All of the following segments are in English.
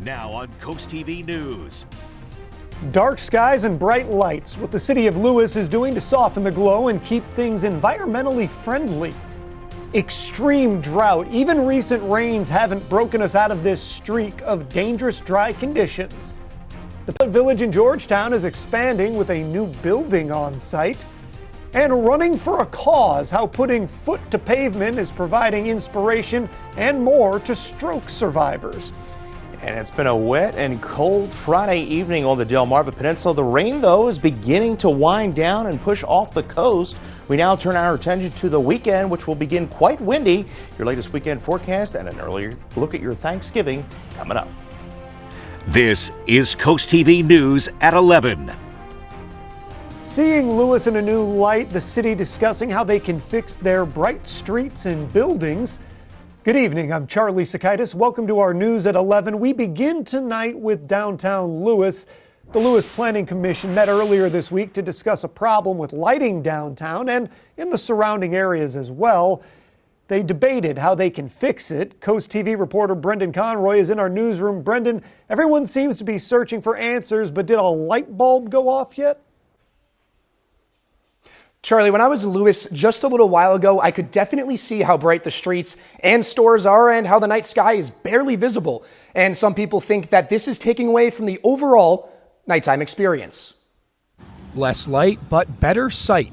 Now on CoastTV News. Dark skies and bright lights. What the city of Lewes is doing to soften the glow and keep things environmentally friendly. Extreme drought. Even recent rains haven't broken us out of this streak of dangerous dry conditions. The pallet village in Georgetown is expanding with a new building on site. And running for a cause, how putting foot to pavement is providing inspiration and more to stroke survivors. And it's been a wet and cold Friday evening on the Delmarva Peninsula. The rain, though, is beginning to wind down and push off the coast. We now turn our attention to the weekend, which will begin quite windy. Your latest weekend forecast and an earlier look at your Thanksgiving coming up. This is CoastTV News at 11. Seeing Lewes in a new light, the city discussing how they can fix their bright streets and buildings. Good evening, I'm Charlie Sakaitis. Welcome to our News at 11. We begin tonight with downtown Lewes. The Lewes Planning Commission met earlier this week to discuss a problem with lighting downtown and in the surrounding areas as well. They debated how they can fix it. Coast TV reporter Brendan Conroy is in our newsroom. Brendan, everyone seems to be searching for answers, but did a light bulb go off yet? Charlie, when I was in Lewes just a little while ago, I could definitely see how bright the streets and stores are and how the night sky is barely visible. And some people think that this is taking away from the overall nighttime experience. Less light, but better sight.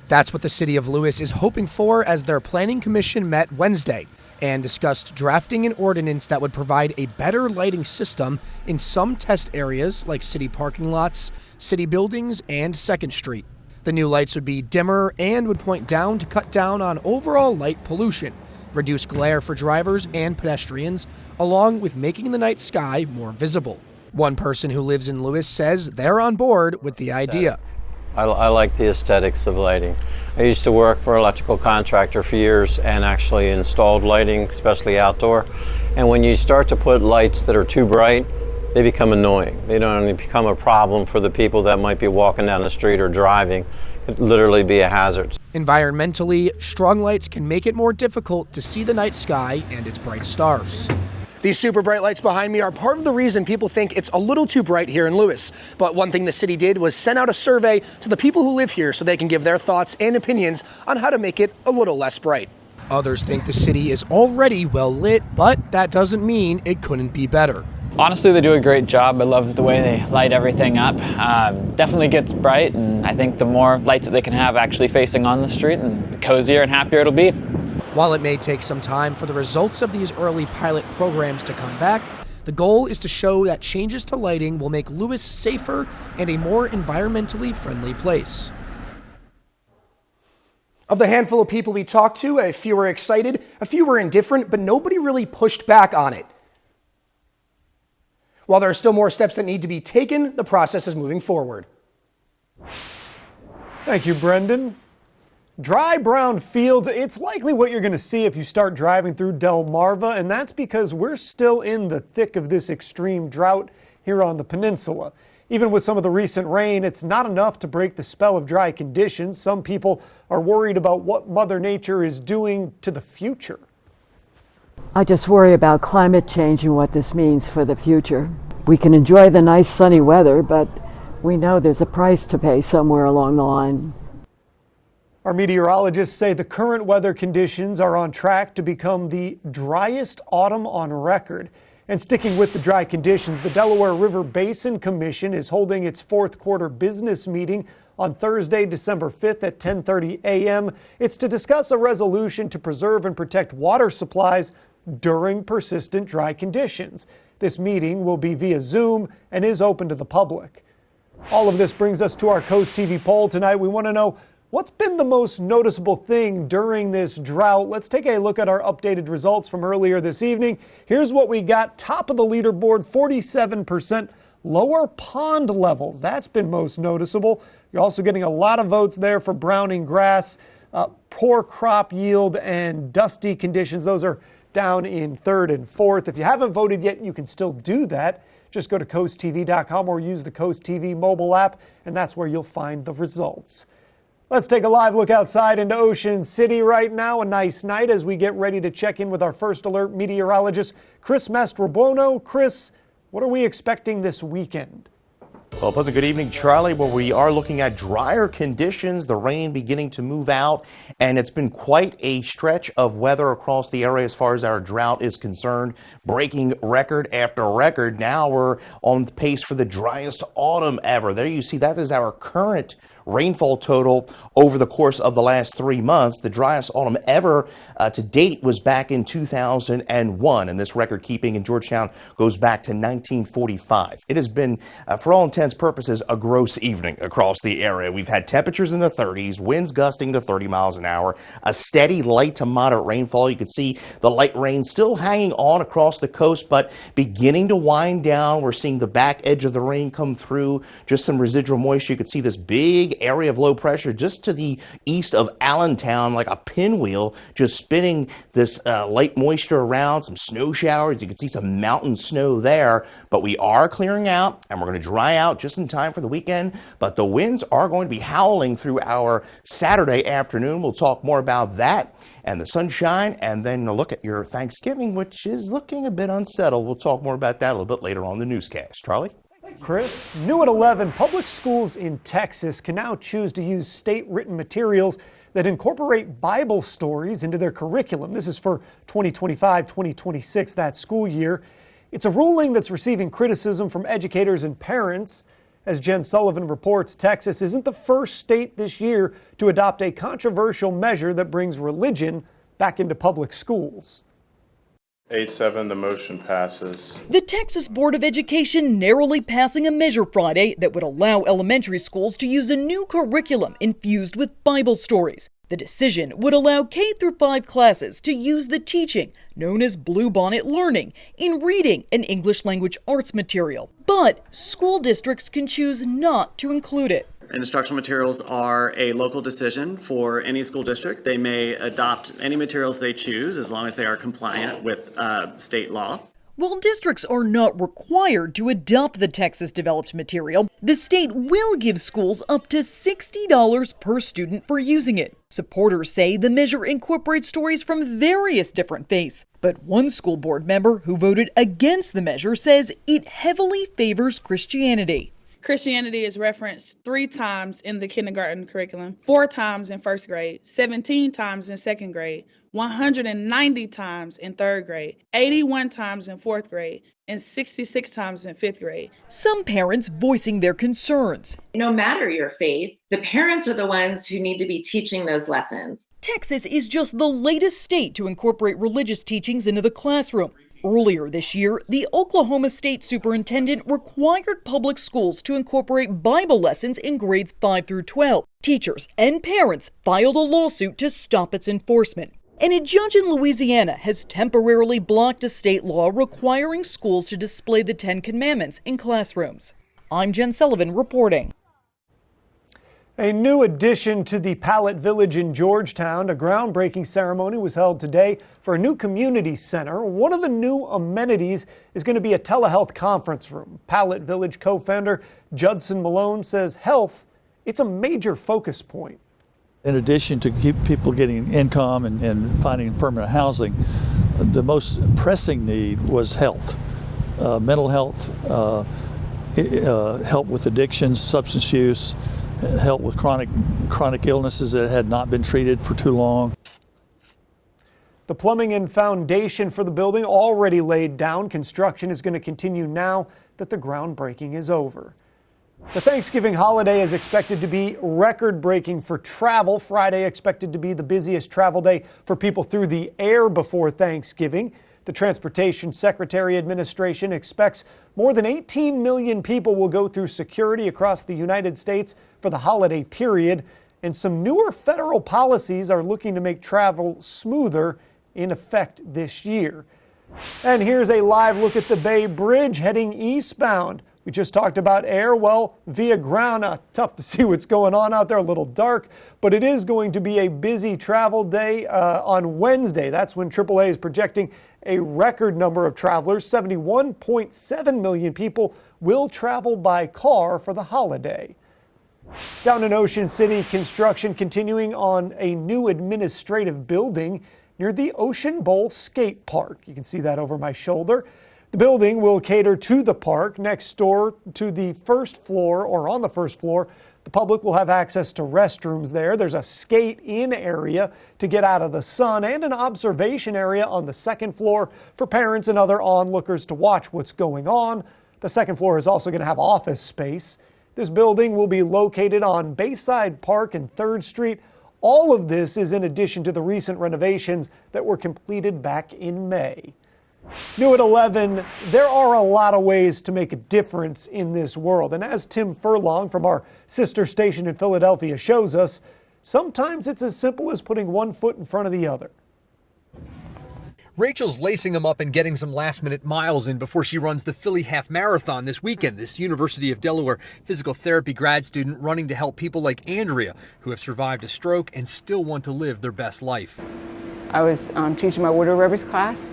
That's what the city of Lewes is hoping for as their planning commission met Wednesday and discussed drafting an ordinance that would provide a better lighting system in some test areas like city parking lots, city buildings, and 2nd Street. The new lights would be dimmer and would point down to cut down on overall light pollution, reduce glare for drivers and pedestrians, along with making the night sky more visible. One person who lives in Lewes says they're on board with the idea. I like the aesthetics of lighting. I used to work for an electrical contractor for years and actually installed lighting, especially outdoor. And when you start to put lights that are too bright, they become annoying. They don't only become a problem for the people that might be walking down the street or driving. It literally be a hazard. Environmentally, strong lights can make it more difficult to see the night sky and its bright stars. These super bright lights behind me are part of the reason people think it's a little too bright here in Lewes. But one thing the city did was send out a survey to the people who live here so they can give their thoughts and opinions on how to make it a little less bright. Others think the city is already well lit, but that doesn't mean it couldn't be better. Honestly, they do a great job. I love the way they light everything up. Definitely gets bright, and I think the more lights that they can have actually facing on the street, and the cozier and happier it'll be. While it may take some time for the results of these early pilot programs to come back, the goal is to show that changes to lighting will make Lewes safer and a more environmentally friendly place. Of the handful of people we talked to, a few were excited, a few were indifferent, but nobody really pushed back on it. While there are still more steps that need to be taken, the process is moving forward. Thank you, Brendan. Dry brown fields, it's likely what you're going to see if you start driving through Delmarva, and that's because we're still in the thick of this extreme drought here on the peninsula. Even with some of the recent rain, it's not enough to break the spell of dry conditions. Some people are worried about what Mother Nature is doing to the future. I just worry about climate change and what this means for the future. We can enjoy the nice sunny weather, but we know there's a price to pay somewhere along the line. Our meteorologists say the current weather conditions are on track to become the driest autumn on record. And sticking with the dry conditions, the Delaware River Basin Commission is holding its 4th quarter business meeting on Thursday, December 5th at 10:30 a.m. It's to discuss a resolution to preserve and protect water supplies during persistent dry conditions. This meeting will be via Zoom and is open to the public. All of this brings us to our Coast TV poll tonight. We want to know, what's been the most noticeable thing during this drought? Let's take a look at our updated results from earlier this evening. Here's what we got. Top of the leaderboard, 47% lower pond levels. That's been most noticeable. You're also getting a lot of votes there for browning grass, poor crop yield, and dusty conditions. Those are down in 3rd and 4th. If you haven't voted yet, you can still do that. Just go to coasttv.com or use the Coast TV mobile app, and that's where you'll find the results. Let's take a live look outside into Ocean City right now. A nice night as we get ready to check in with our first alert meteorologist, Chris Mastrobuono. Chris, what are we expecting this weekend? Well, a pleasant good evening, Charlie. Well, we are looking at drier conditions, the rain beginning to move out, and it's been quite a stretch of weather across the area as far as our drought is concerned, breaking record after record. Now we're on pace for the driest autumn ever. There you see, that is our current rainfall total over the course of the last 3 months. The driest autumn ever to date was back in 2001, and this record keeping in Georgetown goes back to 1945. It has been, for all intents and purposes, a gross evening across the area. We've had temperatures in the 30s, winds gusting to 30 miles an hour, a steady light to moderate rainfall. You can see the light rain still hanging on across the coast, but beginning to wind down. We're seeing the back edge of the rain come through, just some residual moisture. You can see this big area of low pressure just to the east of Allentown, like a pinwheel, just spinning this light moisture around, some snow showers. You can see some mountain snow there, but we are clearing out and we're going to dry out just in time for the weekend. But the winds are going to be howling through our Saturday afternoon. We'll talk more about that and the sunshine, and then a look at your Thanksgiving, which is looking a bit unsettled. We'll talk more about that a little bit later on the newscast. Charlie? Chris, new at 11, public schools in Texas can now choose to use state-written materials that incorporate Bible stories into their curriculum. This is for 2025-2026, that school year. It's a ruling that's receiving criticism from educators and parents. As Jen Sullivan reports, Texas isn't the first state this year to adopt a controversial measure that brings religion back into public schools. 8-7, the motion passes. The Texas Board of Education narrowly passing a measure Friday that would allow elementary schools to use a new curriculum infused with Bible stories. The decision would allow K-5 classes to use the teaching, known as Bluebonnet Learning, in reading and English language arts material. But school districts can choose not to include it. Instructional materials are a local decision for any school district. They may adopt any materials they choose as long as they are compliant with state law. While districts are not required to adopt the Texas-developed material, the state will give schools up to $60 per student for using it. Supporters say the measure incorporates stories from various different faiths, but one school board member who voted against the measure says it heavily favors Christianity. Christianity is referenced 3 times in the kindergarten curriculum, 4 times in first grade, 17 times in second grade, 190 times in third grade, 81 times in fourth grade, and 66 times in fifth grade. Some parents voicing their concerns. No matter your faith, the parents are the ones who need to be teaching those lessons. Texas is just the latest state to incorporate religious teachings into the classroom. Earlier this year, the Oklahoma State Superintendent required public schools to incorporate Bible lessons in grades 5 through 12. Teachers and parents filed a lawsuit to stop its enforcement. And a judge in Louisiana has temporarily blocked a state law requiring schools to display the 10 Commandments in classrooms. I'm Jen Sullivan reporting. A new addition to the Pallet Village in Georgetown. A groundbreaking ceremony was held today for a new community center. One of the new amenities is going to be a telehealth conference room. Pallet Village co-founder Judson Malone says health, it's a major focus point. In addition to keep people getting income and finding permanent housing, the most pressing need was health, mental health, help with addictions, substance use, help with chronic illnesses that had not been treated for too long. The plumbing and foundation for the building already laid down. Construction is going to continue now that the groundbreaking is over. The Thanksgiving holiday is expected to be record-breaking for travel. Friday expected to be the busiest travel day for people through the air before Thanksgiving. The Transportation Secretary Administration expects more than 18 million people will go through security across the United States for the holiday period. And some newer federal policies are looking to make travel smoother in effect this year. And here's a live look at the Bay Bridge heading eastbound. We just talked about air, well, via ground, tough to see what's going on out there, a little dark, but it is going to be a busy travel day on Wednesday. That's when AAA is projecting a record number of travelers. 71.7 million people will travel by car for the holiday. Down in Ocean City, construction continuing on a new administrative building near the Ocean Bowl Skate Park. You can see that over my shoulder. The building will cater to the park. Next door to the first floor, or on the first floor, the public will have access to restrooms there. There's a skate-in area to get out of the sun and an observation area on the second floor for parents and other onlookers to watch what's going on. The second floor is also going to have office space. This building will be located on Bayside Park and 3rd Street. All of this is in addition to the recent renovations that were completed back in May. New at 11, there are a lot of ways to make a difference in this world. And as Tim Furlong from our sister station in Philadelphia shows us, sometimes it's as simple as putting one foot in front of the other. Rachel's lacing them up and getting some last-minute miles in before she runs the Philly Half Marathon this weekend. This University of Delaware physical therapy grad student running to help people like Andrea, who have survived a stroke and still want to live their best life. I was teaching my water aerobics class,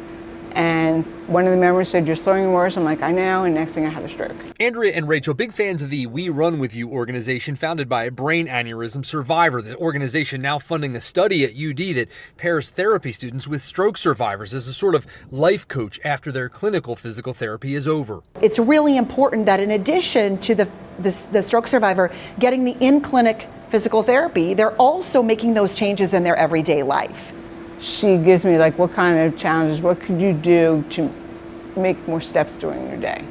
and one of the members said, "You're slowing worse." I'm like, "I know," and next thing I had a stroke. Andrea and Rachel, big fans of the We Run With You organization founded by a brain aneurysm survivor. The organization now funding a study at UD that pairs therapy students with stroke survivors as a sort of life coach after their clinical physical therapy is over. It's really important that in addition to the stroke survivor getting the in-clinic physical therapy, they're also making those changes in their everyday life. She gives me like, what kind of challenges, what could you do to make more steps during your day?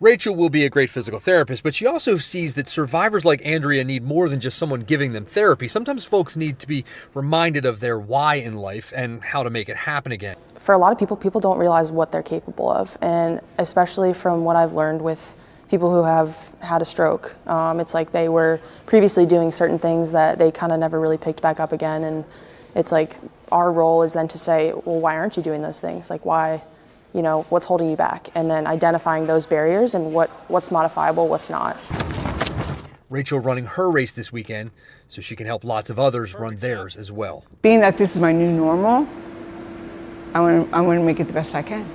Rachel will be a great physical therapist, but she also sees that survivors like Andrea need more than just someone giving them therapy. Sometimes folks need to be reminded of their why in life and how to make it happen again. For a lot of people don't realize what they're capable of, and especially from what I've learned with people who have had a stroke, it's like they were previously doing certain things that they kind of never really picked back up again, and it's like our role is then to say, well, why aren't you doing those things? Like, why, what's holding you back? And then identifying those barriers and what's modifiable, what's not. Rachel running her race this weekend so she can help lots of others run theirs as well. Being that this is my new normal, I want to make it the best I can.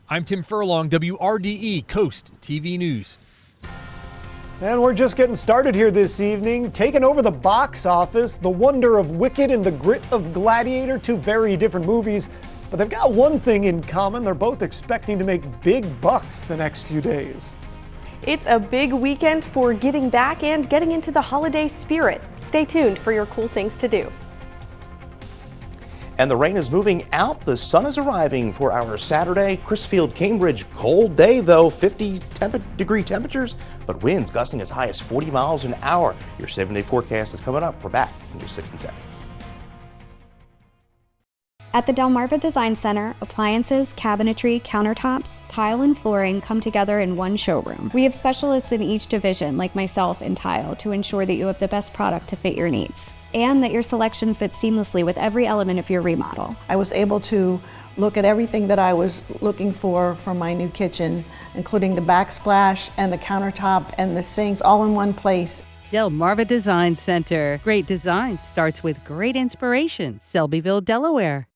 I'm Tim Furlong, WRDE Coast TV News. And we're just getting started here this evening. Taking over the box office, The Wonder of Wicked and The Grit of Gladiator, two very different movies, but they've got one thing in common. They're both expecting to make big bucks the next few days. It's a big weekend for getting back and getting into the holiday spirit. Stay tuned for your cool things to do. And the rain is moving out. The sun is arriving for our Saturday. Crisfield, Cambridge, cold day though, 50-degree temperatures, but winds gusting as high as 40 miles an hour. Your 7-day forecast is coming up. We're back in just 60 seconds. At the Delmarva Design Center, appliances, cabinetry, countertops, tile, and flooring come together in one showroom. We have specialists in each division, like myself in tile, to ensure that you have the best product to fit your needs, and that your selection fits seamlessly with every element of your remodel. I was able to look at everything that I was looking for from my new kitchen, including the backsplash and the countertop and the sinks all in one place. Delmarva Design Center. Great design starts with great inspiration. Selbyville, Delaware.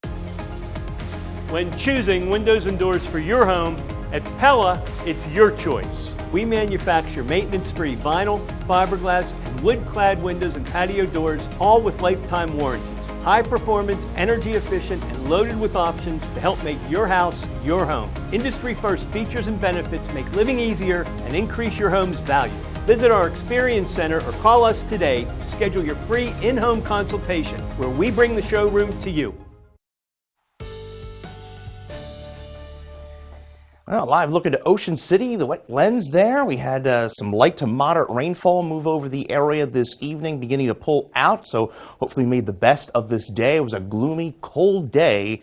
When choosing windows and doors for your home, at Pella, it's your choice. We manufacture maintenance-free vinyl, fiberglass, and wood-clad windows and patio doors, all with lifetime warranties. High performance, energy efficient, and loaded with options to help make your house your home. Industry-first features and benefits make living easier and increase your home's value. Visit our Experience Center or call us today to schedule your free in-home consultation, where we bring the showroom to you. Well, live look into Ocean City, the wet lens there. We had some light to moderate rainfall move over the area this evening, beginning to pull out. So hopefully we made the best of this day. It was a gloomy, cold day.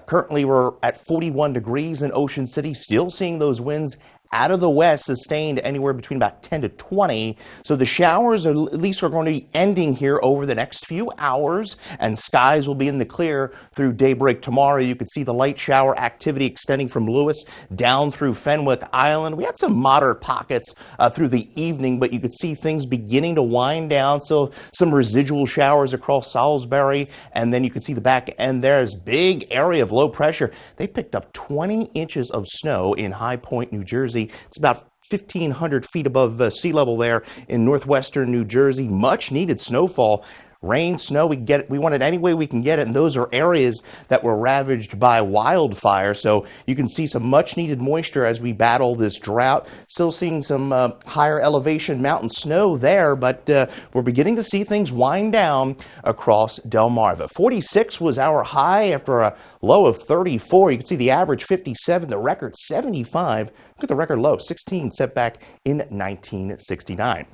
Currently we're at 41 degrees in Ocean City, still seeing those winds out of the west sustained anywhere between about 10 to 20. So the showers at least are going to be ending here over the next few hours, and skies will be in the clear through daybreak tomorrow. You could see the light shower activity extending from Lewes down through Fenwick Island. We had some moderate pockets through the evening, but you could see things beginning to wind down. So some residual showers across Salisbury, and then you could see the back end there is big area of low pressure. They picked up 20 inches of snow in High Point, New Jersey. It's about 1,500 feet above sea level there in northwestern New Jersey. Much needed snowfall. Rain, snow, we want it any way we can get it, and those are areas that were ravaged by wildfire. So you can see some much needed moisture as we battle this drought. Still seeing some higher elevation mountain snow there, but we're beginning to see things wind down across Delmarva. 46 was our high after a low of 34. You can see the average 57, the record 75. Look at the record low, 16 set back in 1969.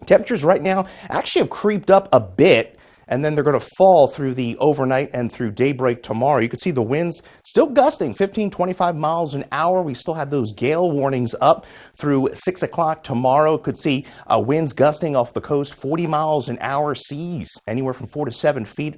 Temperatures right now actually have creeped up a bit, and then they're going to fall through the overnight and through daybreak tomorrow. You can see the winds still gusting 15, 25 miles an hour. We still have those gale warnings up through 6 o'clock tomorrow. Could see winds gusting off the coast 40 miles an hour, seas anywhere from 4 to 7 feet.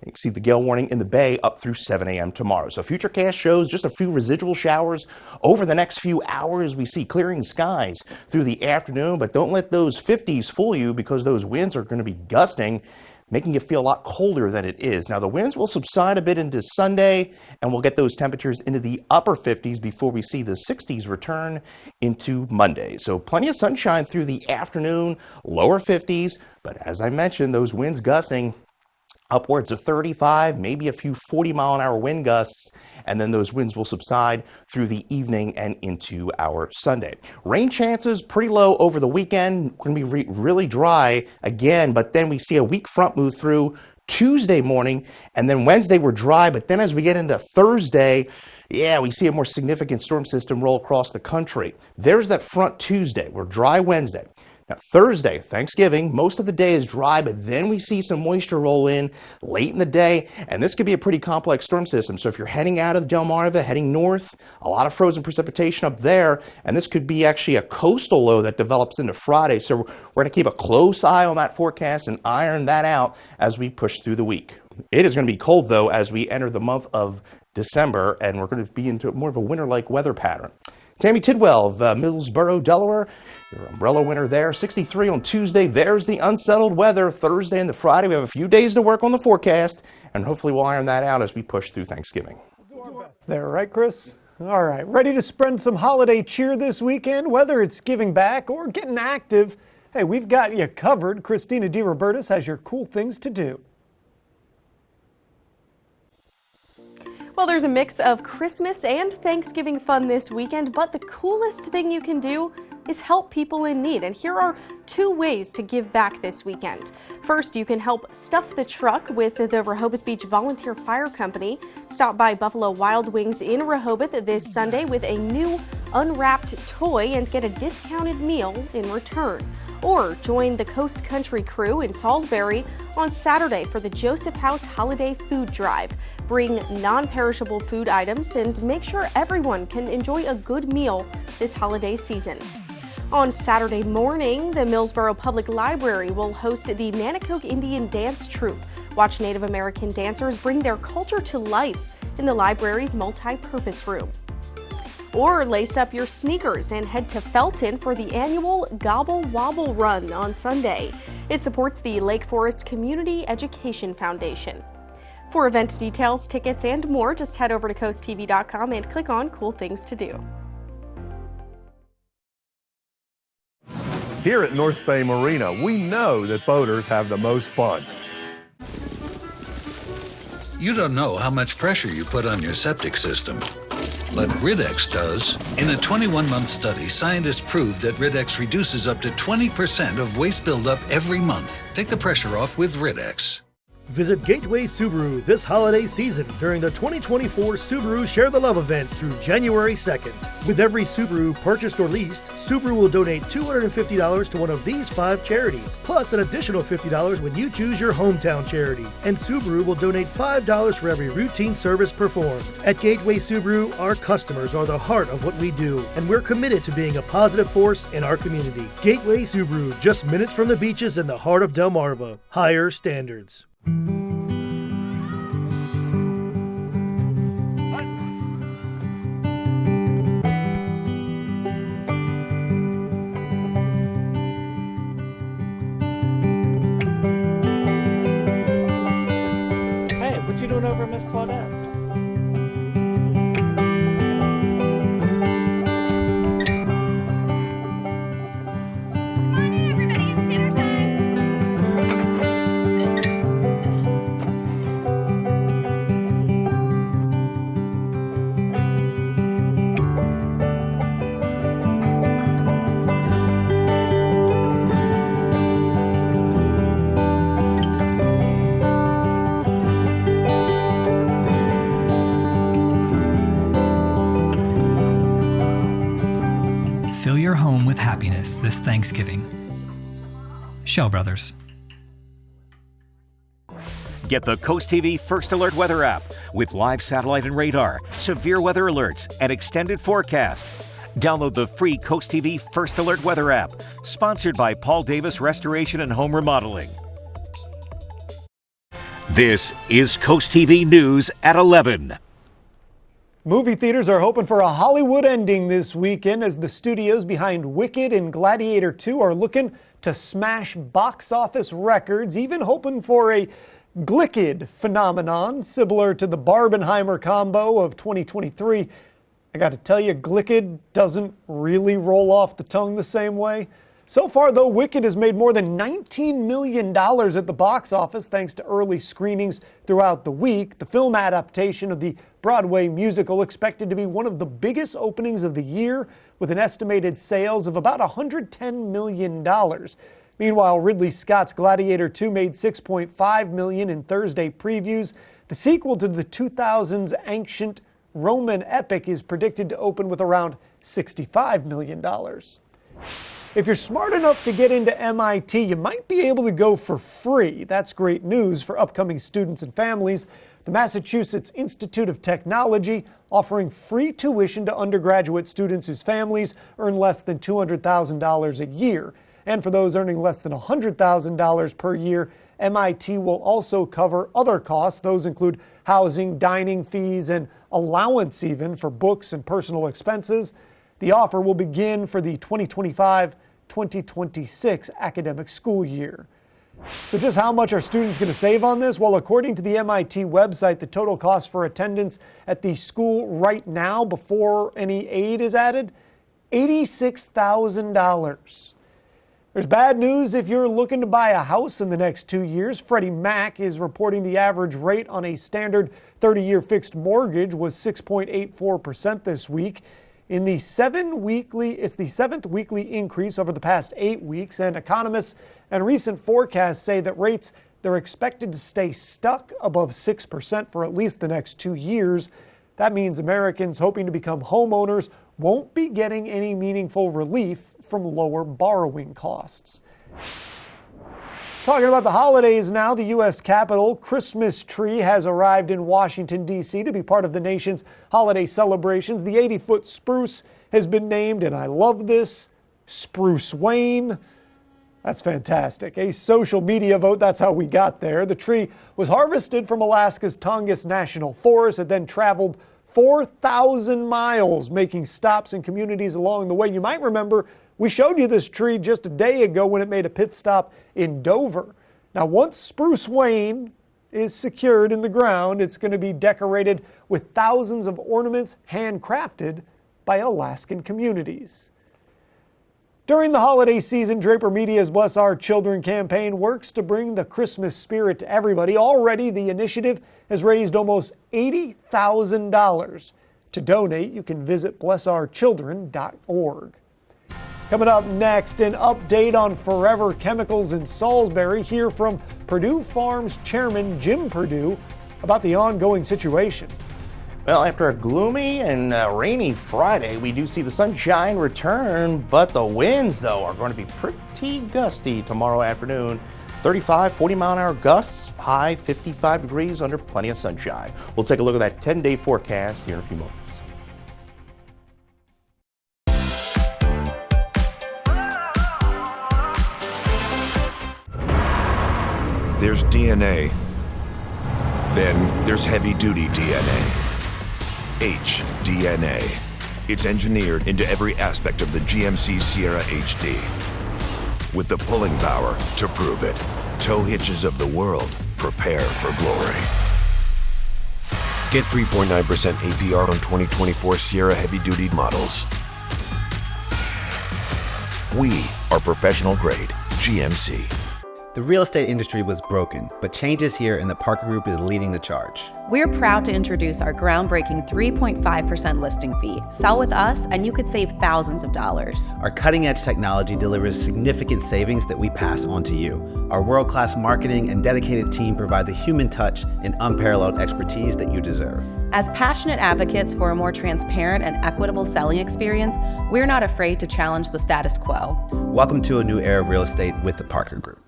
You can see the gale warning in the bay up through 7 a.m. tomorrow. So Futurecast shows just a few residual showers over the next few hours. We see clearing skies through the afternoon, but don't let those 50s fool you because those winds are going to be gusting, making it feel a lot colder than it is. Now, the winds will subside a bit into Sunday, and we'll get those temperatures into the upper 50s before we see the 60s return into Monday. So plenty of sunshine through the afternoon, lower 50s, but as I mentioned, those winds gusting upwards of 35, maybe a few 40-mile-an-hour wind gusts, and then those winds will subside through the evening and into our Sunday. Rain chances pretty low over the weekend. Going to be really dry again, but then we see a weak front move through Tuesday morning, and then Wednesday we're dry, but then as we get into Thursday, we see a more significant storm system roll across the country. There's that front Tuesday. We're dry Wednesday. Now, Thursday, Thanksgiving, most of the day is dry, but then we see some moisture roll in late in the day, and this could be a pretty complex storm system. So if you're heading out of Delmarva, heading north, a lot of frozen precipitation up there, and this could be actually a coastal low that develops into Friday. So we're going to keep a close eye on that forecast and iron that out as we push through the week. It is going to be cold, though, as we enter the month of December, and we're going to be into more of a winter-like weather pattern. Tammy Tidwell of Millsboro, Delaware, your umbrella winter there. 63 on Tuesday. There's the unsettled weather. Thursday and the Friday. We have a few days to work on the forecast, and hopefully we'll iron that out as we push through Thanksgiving. We'll do our best there, right, Chris? All right, ready to spread some holiday cheer this weekend, whether it's giving back or getting active. Hey, we've got you covered. Christina DeRobertis has your cool things to do. Well, there's a mix of Christmas and Thanksgiving fun this weekend, but the coolest thing you can do is help people in need. And here are 2 ways to give back this weekend. First, you can help stuff the truck with the Rehoboth Beach Volunteer Fire Company. Stop by Buffalo Wild Wings in Rehoboth this Sunday with a new unwrapped toy and get a discounted meal in return. Or join the Coast Country crew in Salisbury on Saturday for the Joseph House Holiday Food Drive. Bring non-perishable food items and make sure everyone can enjoy a good meal this holiday season. On Saturday morning, the Millsboro Public Library will host the Manicoke Indian Dance Troupe. Watch Native American dancers bring their culture to life in the library's multi-purpose room. Or lace up your sneakers and head to Felton for the annual Gobble Wobble Run on Sunday. It supports the Lake Forest Community Education Foundation. For event details, tickets, and more, just head over to CoastTV.com and click on Cool Things to Do. Here at North Bay Marina, we know that boaters have the most fun. You don't know how much pressure you put on your septic system, but Riddex does. In a 21-month study, scientists proved that Riddex reduces up to 20% of waste buildup every month. Take the pressure off with Riddex. Visit Gateway Subaru this holiday season during the 2024 Subaru Share the Love event through January 2nd. With every Subaru purchased or leased, Subaru will donate $250 to one of these 5 charities, plus an additional $50 when you choose your hometown charity. And Subaru will donate $5 for every routine service performed. At Gateway Subaru, our customers are the heart of what we do, and we're committed to being a positive force in our community. Gateway Subaru, just minutes from the beaches in the heart of Delmarva. Higher standards. Hey, what's he doing over at Miss Claudette's? fill your home with happiness this Thanksgiving. Shell Brothers. Get the CoastTV First Alert Weather app with live satellite and radar, severe weather alerts, and extended forecast. Download the free CoastTV First Alert Weather app, sponsored by Paul Davis Restoration and Home Remodeling. This is CoastTV News at 11. Movie theaters are hoping for a Hollywood ending this weekend as the studios behind Wicked and Gladiator 2 are looking to smash box office records, even hoping for a Glicked phenomenon similar to the Barbenheimer combo of 2023. I got to tell you, Glicked doesn't really roll off the tongue the same way. So far, though, Wicked has made more than $19 million at the box office thanks to early screenings throughout the week. The film adaptation of the Broadway musical expected to be one of the biggest openings of the year, with an estimated sales of about $110 million. Meanwhile, Ridley Scott's Gladiator 2 made $6.5 million in Thursday previews. The sequel to the 2000s ancient Roman epic is predicted to open with around $65 million. If you're smart enough to get into MIT, you might be able to go for free. That's great news for upcoming students and families. The Massachusetts Institute of Technology offering free tuition to undergraduate students whose families earn less than $200,000 a year. And for those earning less than $100,000 per year, MIT will also cover other costs. Those include housing, dining fees, and allowance even for books and personal expenses. The offer will begin for the 2025-2026 academic school year. So just how much are students going to save on this? Well, according to the MIT website, the total cost for attendance at the school right now, before any aid is added, $86,000. There's bad news if you're looking to buy a house in the next 2 years. Freddie Mac is reporting the average rate on a standard 30-year fixed mortgage was 6.84% this week. It's the seventh weekly increase over the past 8 weeks, and economists and recent forecasts say that rates, they're expected to stay stuck above 6% for at least the next 2 years. That means Americans hoping to become homeowners won't be getting any meaningful relief from lower borrowing costs. Talking about the holidays now, the U.S. Capitol Christmas tree has arrived in Washington, D.C. to be part of the nation's holiday celebrations. The 80-foot spruce has been named, and I love this, Spruce Wayne. That's fantastic. A social media vote, that's how we got there. The tree was harvested from Alaska's Tongass National Forest. It then traveled 4,000 miles, making stops in communities along the way. You might remember we showed you this tree just a day ago when it made a pit stop in Dover. Now, once Spruce Wayne is secured in the ground, it's going to be decorated with thousands of ornaments handcrafted by Alaskan communities. During the holiday season, Draper Media's Bless Our Children campaign works to bring the Christmas spirit to everybody. Already, the initiative has raised almost $80,000. To donate, you can visit blessourchildren.org. Coming up next, an update on Forever Chemicals in Salisbury. Hear from Purdue Farms Chairman Jim Purdue about the ongoing situation. Well, after a gloomy and rainy Friday, we do see the sunshine return, but the winds, though, are going to be pretty gusty tomorrow afternoon. 35, 40-mile-an-hour gusts, high 55 degrees under plenty of sunshine. We'll take a look at that 10-day forecast here in a few moments. There's DNA. Then there's heavy-duty DNA. HDNA. It's engineered into every aspect of the GMC Sierra HD. With the pulling power to prove it. Tow hitches of the world, prepare for glory. Get 3.9% APR on 2024 Sierra heavy-duty models. We are professional grade GMC. The real estate industry was broken, but change is here and the Parker Group is leading the charge. We're proud to introduce our groundbreaking 3.5% listing fee. Sell with us and you could save thousands of dollars. Our cutting-edge technology delivers significant savings that we pass on to you. Our world-class marketing and dedicated team provide the human touch and unparalleled expertise that you deserve. As passionate advocates for a more transparent and equitable selling experience, we're not afraid to challenge the status quo. Welcome to a new era of real estate with the Parker Group.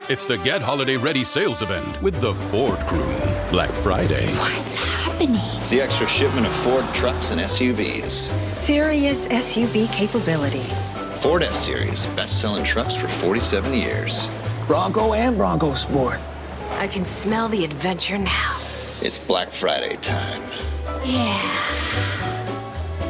It's the Get Holiday Ready sales event with the Ford Crew. Black Friday. What's happening? It's the extra shipment of Ford trucks and SUVs. Serious SUV capability. Ford F-Series, best-selling trucks for 47 years. Bronco and Bronco Sport. I can smell the adventure now. It's Black Friday time. Yeah.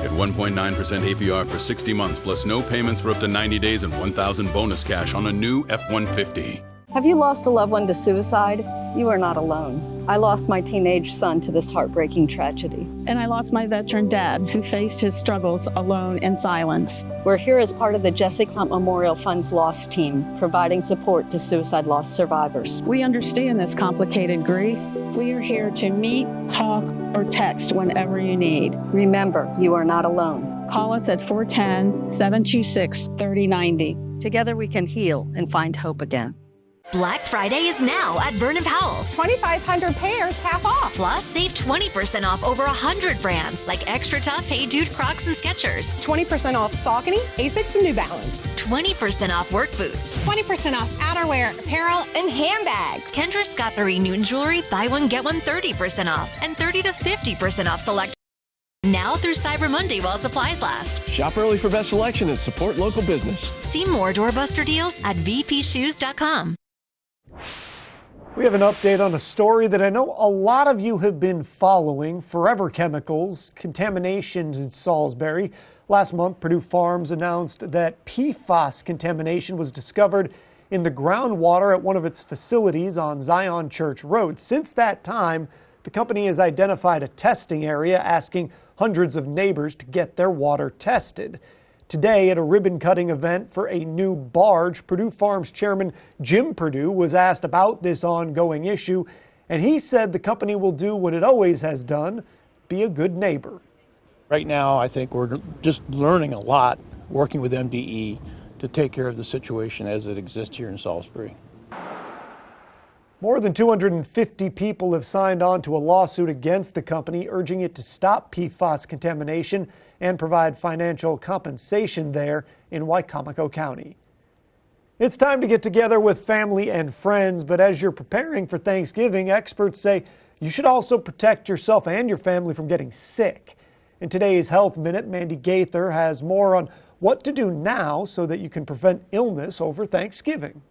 At 1.9% APR for 60 months, plus no payments for up to 90 days and $1,000 bonus cash on a new F-150. Have you lost a loved one to suicide? You are not alone. I lost my teenage son to this heartbreaking tragedy. And I lost my veteran dad, who faced his struggles alone in silence. We're here as part of the Jesse Clump Memorial Fund's Lost team, providing support to suicide loss survivors. We understand this complicated grief. We are here to meet, talk, or text whenever you need. Remember, you are not alone. Call us at 410-726-3090. Together we can heal and find hope again. Black Friday is now at Vernon Powell. 2,500 pairs half off. Plus, save 20% off over 100 brands like Extra Tough, Hey Dude, Crocs, and Skechers. 20% off Saucony, Asics, and New Balance. 20% off work boots. 20% off outerwear, apparel, and handbags. Kendra Scott Marie Newton Jewelry, buy one, get one 30% off. And 30 to 50% off select. Now through Cyber Monday while supplies last. Shop early for best selection and support local business. See more doorbuster deals at vpshoes.com. We have an update on a story that I know a lot of you have been following. Forever Chemicals, contaminations in Salisbury. Last month, Purdue Farms announced that PFAS contamination was discovered in the groundwater at one of its facilities on Zion Church Road. Since that time, the company has identified a testing area, asking hundreds of neighbors to get their water tested. Today, at a ribbon-cutting event for a new barge, Purdue Farms Chairman Jim Purdue was asked about this ongoing issue, and he said the company will do what it always has done, be a good neighbor. Right now, I think we're just learning a lot, working with MDE to take care of the situation as it exists here in Salisbury. More than 250 people have signed on to a lawsuit against the company, urging it to stop PFAS contamination and provide financial compensation there in Wicomico County. It's time to get together with family and friends, but as you're preparing for Thanksgiving, experts say you should also protect yourself and your family from getting sick. In today's Health Minute, Mandy Gaither has more on what to do now so that you can prevent illness over Thanksgiving.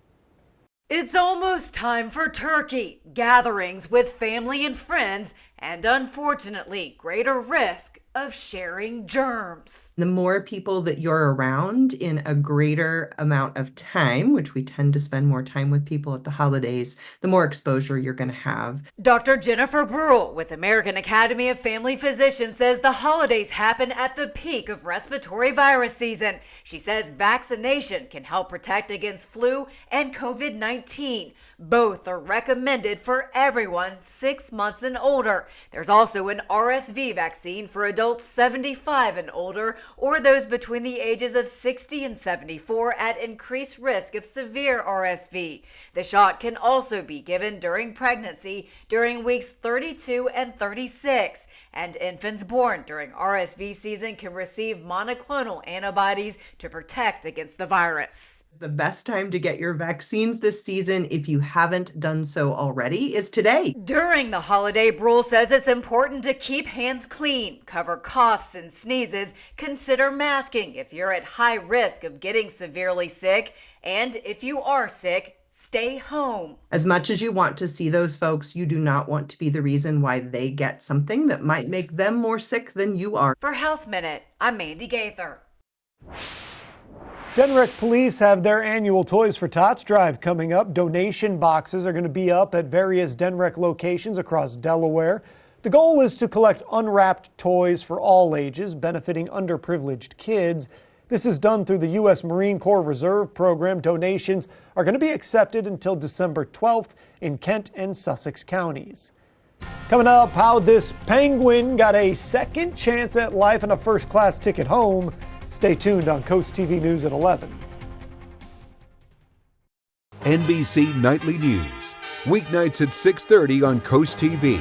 It's almost time for turkey, gatherings with family and friends, and unfortunately, greater risk of sharing germs. The more people that you're around in a greater amount of time, which we tend to spend more time with people at the holidays, the more exposure you're going to have. Dr. Jennifer Brule with American Academy of Family Physicians says the holidays happen at the peak of respiratory virus season. She says vaccination can help protect against flu and COVID-19. Both are recommended for everyone 6 months and older. There's also an RSV vaccine for adults 75 and older, or those between the ages of 60 and 74 at increased risk of severe RSV. The shot can also be given during pregnancy during weeks 32 and 36, and infants born during RSV season can receive monoclonal antibodies to protect against the virus. The best time to get your vaccines this season, if you haven't done so already, is today. During the holiday, Brule says it's important to keep hands clean, cover coughs and sneezes, consider masking if you're at high risk of getting severely sick, and if you are sick, stay home. As much as you want to see those folks, you do not want to be the reason why they get something that might make them more sick than you are. For Health Minute, I'm Mandy Gaither. Denrick Police have their annual Toys for Tots drive coming up. Donation boxes are going to be up at various Denrick locations across Delaware. The goal is to collect unwrapped toys for all ages, benefiting underprivileged kids. This is done through the U.S. Marine Corps Reserve Program. Donations are going to be accepted until December 12th in Kent and Sussex counties. Coming up, how this penguin got a second chance at life and a first-class ticket home. Stay tuned on Coast TV News at 11. NBC Nightly News, weeknights at 6:30 on Coast TV.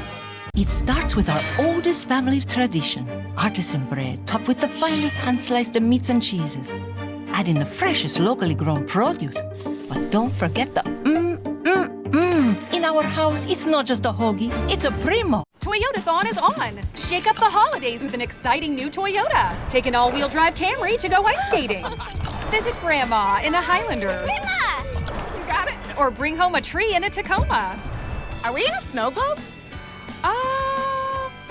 It starts with our oldest family tradition, artisan bread, topped with the finest hand-sliced meats and cheeses. Add in the freshest locally grown produce, but don't forget the In our house, it's not just a hoagie, it's a primo. Toyotathon is on. Shake up the holidays with an exciting new Toyota. Take an all-wheel drive Camry to go ice skating. Visit Grandma in a Highlander. Grandma! You got it. Or bring home a tree in a Tacoma. Are we in a snow globe?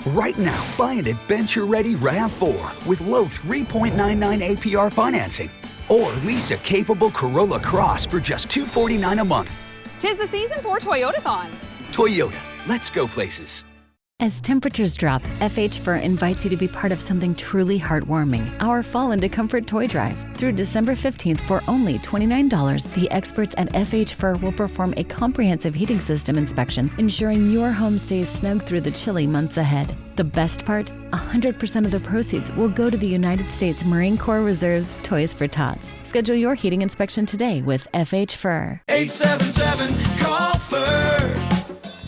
Right now, buy an adventure-ready RAV4 with low 3.99 APR financing. Or lease a capable Corolla Cross for just $249 a month. 'Tis the season for Toyotathon. Toyota, let's go places. As temperatures drop, FH Fur invites you to be part of something truly heartwarming, our Fall into Comfort Toy Drive. Through December 15th, for only $29, the experts at FH Fur will perform a comprehensive heating system inspection, ensuring your home stays snug through the chilly months ahead. The best part? 100% of the proceeds will go to the United States Marine Corps Reserve's Toys for Tots. Schedule your heating inspection today with FH Fur. 877-CALL-FUR.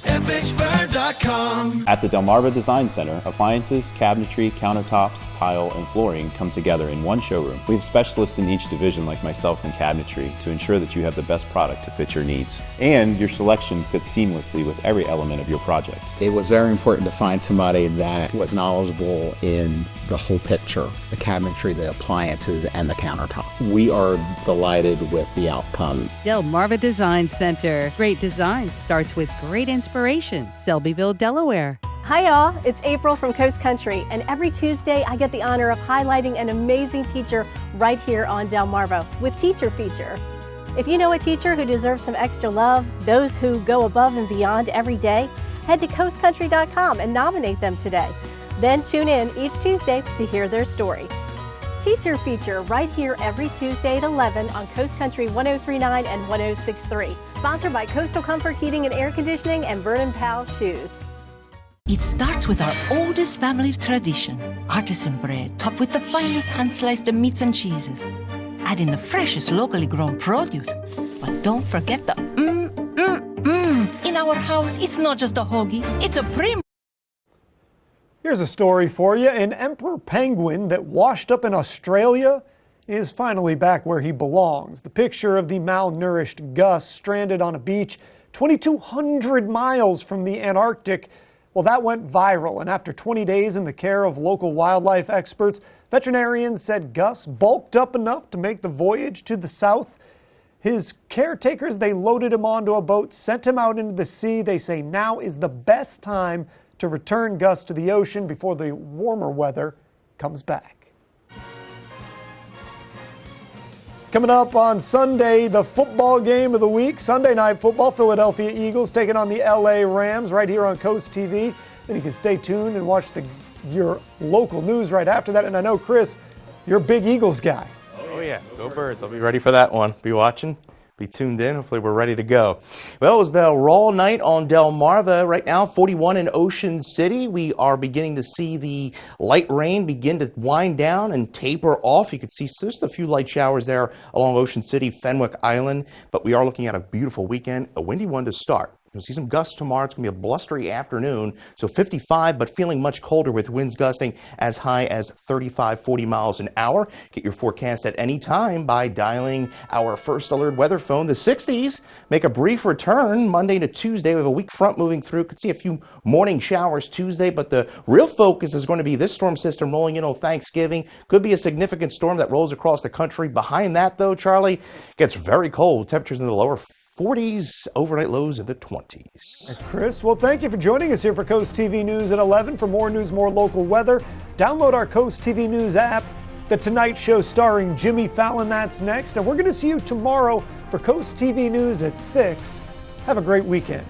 FHFur.com. At the Delmarva Design Center, appliances, cabinetry, countertops, tile, and flooring come together in one showroom. We have specialists in each division like myself in cabinetry to ensure that you have the best product to fit your needs. And your selection fits seamlessly with every element of your project. It was very important to find somebody that was knowledgeable in the whole picture, the cabinetry, the appliances, and the countertop. We are delighted with the outcome. Delmarva Design Center. Great design starts with great inspiration. Selbyville, Delaware. Hi y'all, it's April from Coast Country, and every Tuesday I get the honor of highlighting an amazing teacher right here on Delmarva with Teacher Feature. If you know a teacher who deserves some extra love, those who go above and beyond every day, head to coastcountry.com and nominate them today. Then tune in each Tuesday to hear their story. Teacher Feature right here every Tuesday at 11 on Coast Country 103.9 and 106.3. Sponsored by Coastal Comfort Heating and Air Conditioning and Vernon Powell Shoes. It starts with our oldest family tradition, artisan bread, topped with the finest hand-sliced meats and cheeses. Add in the freshest locally grown produce, but don't forget the In our house, it's not just a hoagie, it's a primo. Here's a story for you. An emperor penguin that washed up in Australia is finally back where he belongs. The picture of the malnourished Gus stranded on a beach 2,200 miles from the Antarctic. Well, that went viral, and after 20 days in the care of local wildlife experts, veterinarians said Gus bulked up enough to make the voyage to the south. His caretakers, they loaded him onto a boat, sent him out into the sea. They say now is the best time to return Gus to the ocean before the warmer weather comes back. Coming up on Sunday, the football game of the week. Sunday night football, Philadelphia Eagles taking on the LA Rams right here on Coast TV. And you can stay tuned and watch your local news right after that. And I know, Chris, you're a big Eagles guy. Oh yeah, go Birds. I'll be ready for that one. Be watching. Be tuned in. Hopefully we're ready to go. Well, it was a raw night on Delmarva. Right now, 41 in Ocean City. We are beginning to see the light rain begin to wind down and taper off. You can see just a few light showers there along Ocean City, Fenwick Island. But we are looking at a beautiful weekend, a windy one to start. You'll see some gusts tomorrow. It's going to be a blustery afternoon, so 55, but feeling much colder with winds gusting as high as 35, 40 miles an hour. Get your forecast at any time by dialing our First Alert weather phone. The 60s make a brief return Monday to Tuesday. We have a weak front moving through. Could see a few morning showers Tuesday, but the real focus is going to be this storm system rolling in on Thanksgiving. Could be a significant storm that rolls across the country. Behind that, though, Charlie, gets very cold. Temperatures in the lower 40s, overnight lows in the 20s. Chris, well, thank you for joining us here for Coast TV News at 11. For more news, more local weather, download our Coast TV News app. The Tonight Show starring Jimmy Fallon, that's next. And we're going to see you tomorrow for Coast TV News at 6. Have a great weekend.